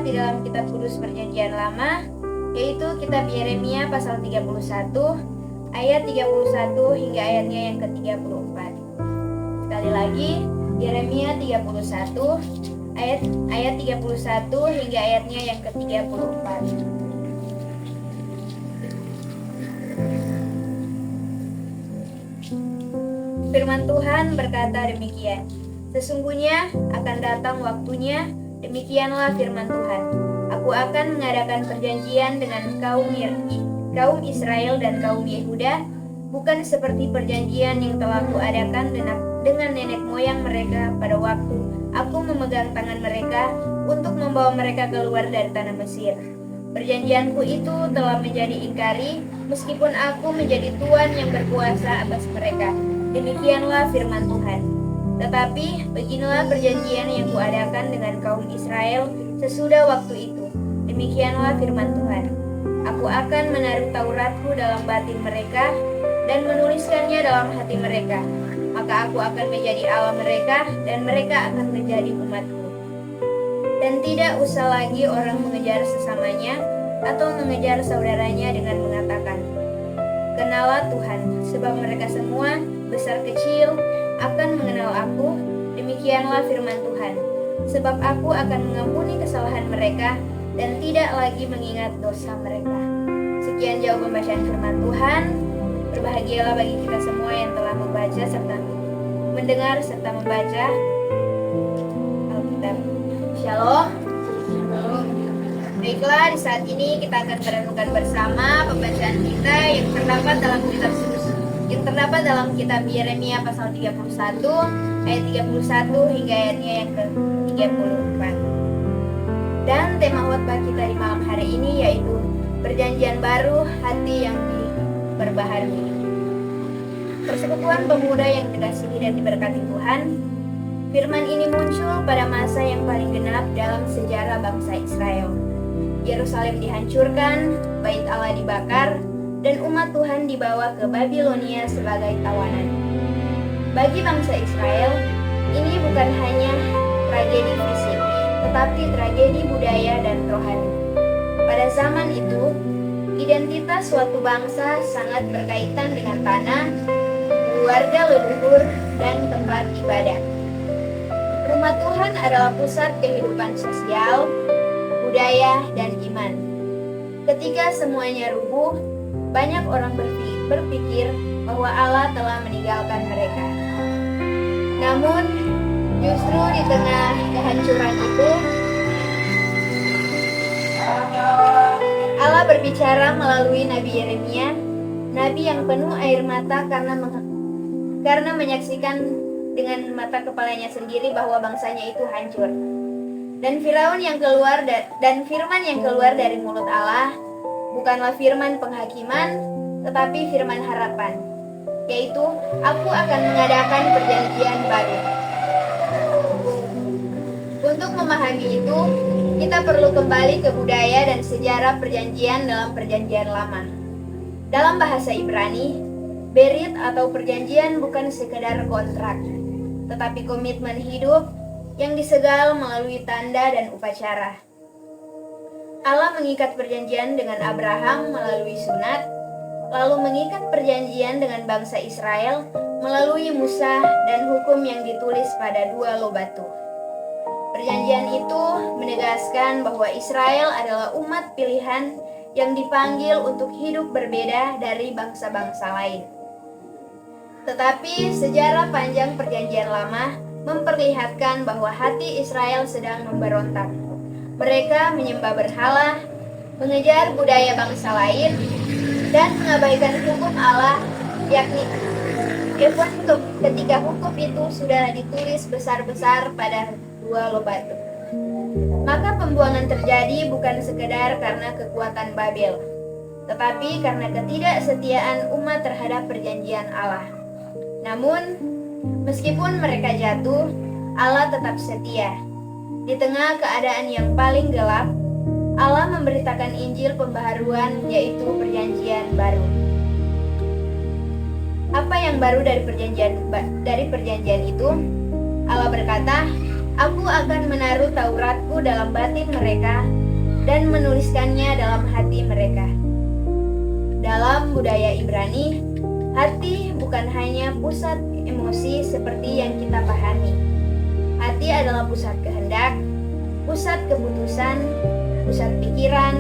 terdapat di dalam kitab kudus Perjanjian Lama, yaitu kitab Yeremia pasal 31 ayat 31 hingga ayatnya yang ke-34. Sekali lagi, Yeremia 31 ayat 31 hingga ayatnya yang ke-34. Firman Tuhan berkata demikian, sesungguhnya akan datang waktunya, demikianlah firman Tuhan, aku akan mengadakan perjanjian dengan kaum Israel dan kaum Yehuda, bukan seperti perjanjian yang telah kuadakan dengan nenek moyang mereka pada waktu aku memegang tangan mereka untuk membawa mereka keluar dari tanah Mesir. Perjanjianku itu telah menjadi ingkari, meskipun aku menjadi Tuhan yang berkuasa atas mereka. Demikianlah firman Tuhan. Tetapi beginilah perjanjian yang kuadakan dengan kaum Israel sesudah waktu itu. Demikianlah firman Tuhan. Aku akan menaruh Tauratku dalam batin mereka dan menuliskannya dalam hati mereka. Maka aku akan menjadi Allah mereka dan mereka akan menjadi umatku. Dan tidak usah lagi orang mengejar sesamanya atau mengejar saudaranya dengan mengatakan, kenalah Tuhan, sebab mereka semua, besar kecil, akan mengenal aku. Demikianlah firman Tuhan. Sebab aku akan mengampuni kesalahan mereka dan tidak lagi mengingat dosa mereka. Sekian jauh pembacaan firman Tuhan. Berbahagialah bagi kita semua yang telah membaca serta mendengar serta membaca Alkitab. Shalom. Baiklah, di saat ini kita akan merenungkan bersama pembacaan kita yang terdapat dalam kitab Yeremia pasal 31 ayat 31 hingga ayatnya yang ke-34. Dan tema khotbah kita di malam hari ini yaitu perjanjian baru, hati yang diperbaharui. Persekutuan pemuda yang dikasihi dan diberkati Tuhan, firman ini muncul pada masa yang paling genap dalam sejarah bangsa Israel. Yerusalem dihancurkan, bait Allah dibakar, dan umat Tuhan dibawa ke Babilonia sebagai tawanan. Bagi bangsa Israel, ini bukan hanya tragedi fisik, tetapi tragedi budaya dan rohani. Pada zaman itu, identitas suatu bangsa sangat berkaitan dengan tanah, keluarga leluhur, dan tempat ibadah. Rumah Tuhan adalah pusat kehidupan sosial, budaya, dan iman. Ketika semuanya rubuh, banyak orang berpikir bahwa Allah telah meninggalkan mereka. Namun, justru di tengah kehancuran itu, Allah berbicara melalui Nabi Yeremia, nabi yang penuh air mata karena menyaksikan dengan mata kepalanya sendiri bahwa bangsanya itu hancur. Dan firman yang keluar dari mulut Allah bukanlah firman penghakiman, tetapi firman harapan, yaitu aku akan mengadakan perjanjian baru. Untuk memahami itu, kita perlu kembali ke budaya dan sejarah perjanjian dalam perjanjian lama. Dalam bahasa Ibrani, berit atau perjanjian bukan sekedar kontrak, tetapi komitmen hidup yang disegal melalui tanda dan upacara. Allah mengikat perjanjian dengan Abraham melalui sunat, lalu mengikat perjanjian dengan bangsa Israel melalui Musa dan hukum yang ditulis pada 2 loh batu. Perjanjian itu menegaskan bahwa Israel adalah umat pilihan yang dipanggil untuk hidup berbeda dari bangsa-bangsa lain. Tetapi sejarah panjang perjanjian lama memperlihatkan bahwa hati Israel sedang memberontak. Mereka menyembah berhala, mengejar budaya bangsa lain, dan mengabaikan hukum Allah, yakni ketika hukum itu sudah ditulis besar-besar pada 2 loh batu. Maka pembuangan terjadi bukan sekedar karena kekuatan Babel, tetapi karena ketidaksetiaan umat terhadap perjanjian Allah. Namun, meskipun mereka jatuh, Allah tetap setia. Di tengah keadaan yang paling gelap, Allah memberitakan Injil pembaharuan, yaitu perjanjian baru. Apa yang baru dari perjanjian itu? Allah berkata, Aku akan menaruh Tauratku dalam batin mereka dan menuliskannya dalam hati mereka. Dalam budaya Ibrani, hati bukan hanya pusat emosi seperti yang kita pahami. Hati adalah pusat kehendak, pusat keputusan, pusat pikiran.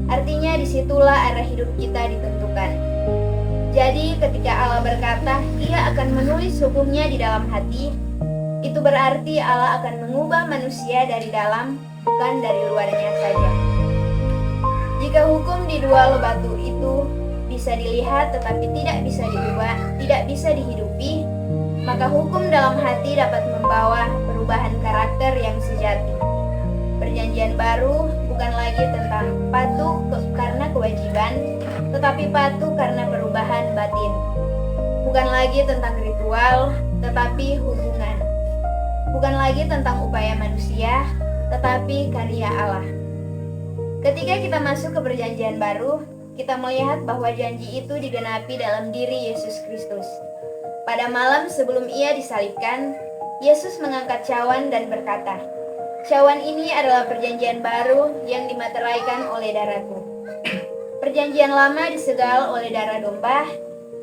Artinya disitulah arah hidup kita ditentukan. Jadi ketika Allah berkata Ia akan menulis hukumnya di dalam hati, itu berarti Allah akan mengubah manusia dari dalam, bukan dari luarnya saja. Jika hukum di dua batu itu bisa dilihat tetapi tidak bisa diubah, tidak bisa dihidupi, maka hukum dalam hati dapat membawa perubahan karakter yang sejati. Perjanjian baru bukan lagi tentang patuh karena kewajiban, tetapi patuh karena perubahan batin. Bukan lagi tentang ritual, tetapi hubungan. Bukan lagi tentang upaya manusia, tetapi karya Allah. Ketika kita masuk ke perjanjian baru, kita melihat bahwa janji itu digenapi dalam diri Yesus Kristus. Pada malam sebelum Ia disalibkan, Yesus mengangkat cawan dan berkata, "Cawan ini adalah perjanjian baru yang dimateraikan oleh darahku." Perjanjian lama disegal oleh darah domba,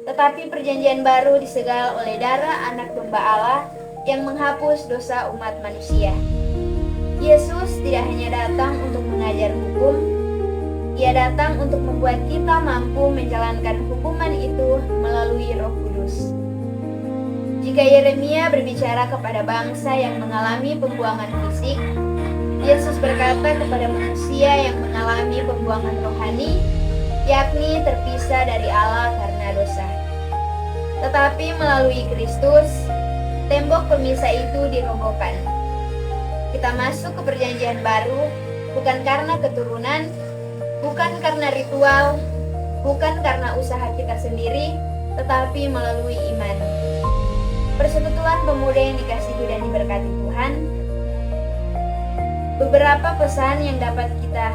tetapi perjanjian baru disegal oleh darah anak domba Allah yang menghapus dosa umat manusia. Yesus tidak hanya datang untuk mengajar hukum, Ia datang untuk membuat kita mampu menjalankan hukuman itu melalui Roh Kudus. Jika Yeremia berbicara kepada bangsa yang mengalami pembuangan fisik, Yesus berkata kepada manusia yang mengalami pembuangan rohani, yakni terpisah dari Allah karena dosa. Tetapi melalui Kristus, tembok pemisah itu dirobohkan. Kita masuk ke perjanjian baru bukan karena keturunan, bukan karena ritual, bukan karena usaha kita sendiri, tetapi melalui iman. Persekutuan pemuda yang dikasihi dan diberkati Tuhan, beberapa pesan yang dapat kita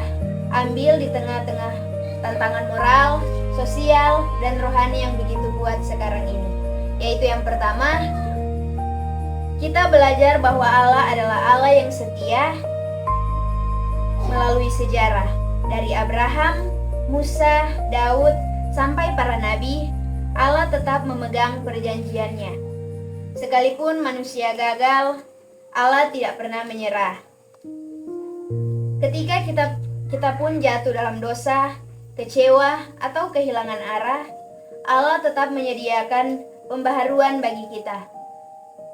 ambil di tengah-tengah tantangan moral, sosial, dan rohani yang begitu kuat sekarang ini. Yaitu yang pertama, kita belajar bahwa Allah adalah Allah yang setia melalui sejarah. Dari Abraham, Musa, Daud, sampai para nabi, Allah tetap memegang perjanjiannya. Sekalipun manusia gagal, Allah tidak pernah menyerah. Ketika kita pun jatuh dalam dosa, kecewa, atau kehilangan arah, Allah tetap menyediakan pembaharuan bagi kita.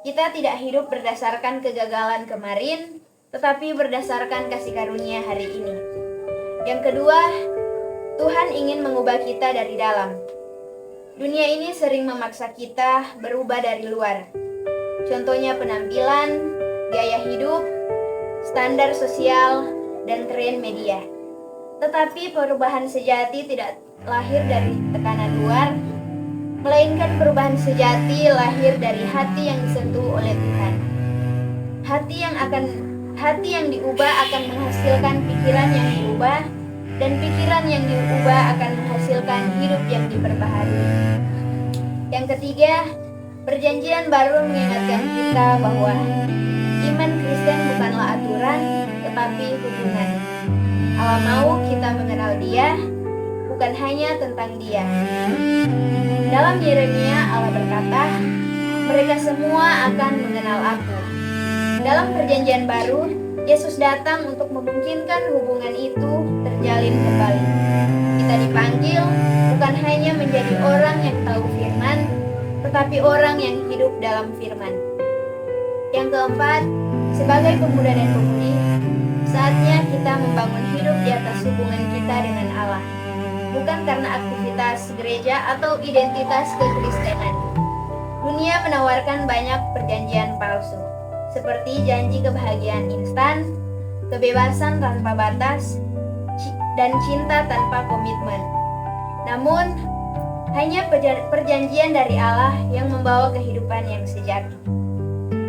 Kita tidak hidup berdasarkan kegagalan kemarin, tetapi berdasarkan kasih karunia hari ini. Yang kedua, Tuhan ingin mengubah kita dari dalam. Dunia ini sering memaksa kita berubah dari luar. Contohnya penampilan, gaya hidup, standar sosial, dan tren media. Tetapi perubahan sejati tidak lahir dari tekanan luar, melainkan perubahan sejati lahir dari hati yang disentuh oleh Tuhan. Hati yang diubah akan menghasilkan pikiran yang diubah, dan pikiran yang diubah akan menghasilkan hidup yang diperbaharui. Yang ketiga, perjanjian baru mengingatkan kita bahwa iman Kristen bukanlah aturan, tetapi hubungan. Allah mau kita mengenal Dia, bukan hanya tentang Dia. Dalam Yeremia, Allah berkata, "Mereka semua akan mengenal Aku." Dalam perjanjian baru, Yesus datang untuk memungkinkan hubungan itu terjalin kembali. Kita dipanggil bukan hanya menjadi orang yang tahu firman, tetapi orang yang hidup dalam firman. Yang keempat, sebagai pemuda dan pemudi, saatnya kita membangun hidup di atas hubungan kita dengan Allah, bukan karena aktivitas gereja atau identitas kekristenan. Dunia menawarkan banyak perjanjian palsu, seperti janji kebahagiaan instan, kebebasan tanpa batas, dan cinta tanpa komitmen. Namun, hanya perjanjian dari Allah yang membawa kehidupan yang sejati.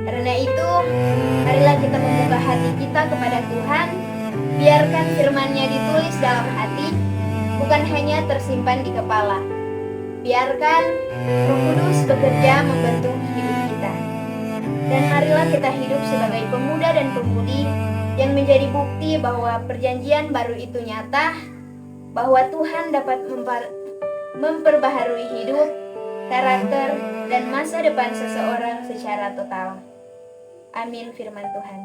Karena itu, marilah kita membuka hati kita kepada Tuhan, biarkan firman-Nya ditulis dalam hati, bukan hanya tersimpan di kepala. Biarkan Roh Kudus bekerja membentuk hidup kita. Dan marilah kita hidup sebagai pemuda dan pemudi yang menjadi bukti bahwa perjanjian baru itu nyata, bahwa Tuhan dapat memperbaharui hidup, karakter, dan masa depan seseorang secara total. Amin firman Tuhan.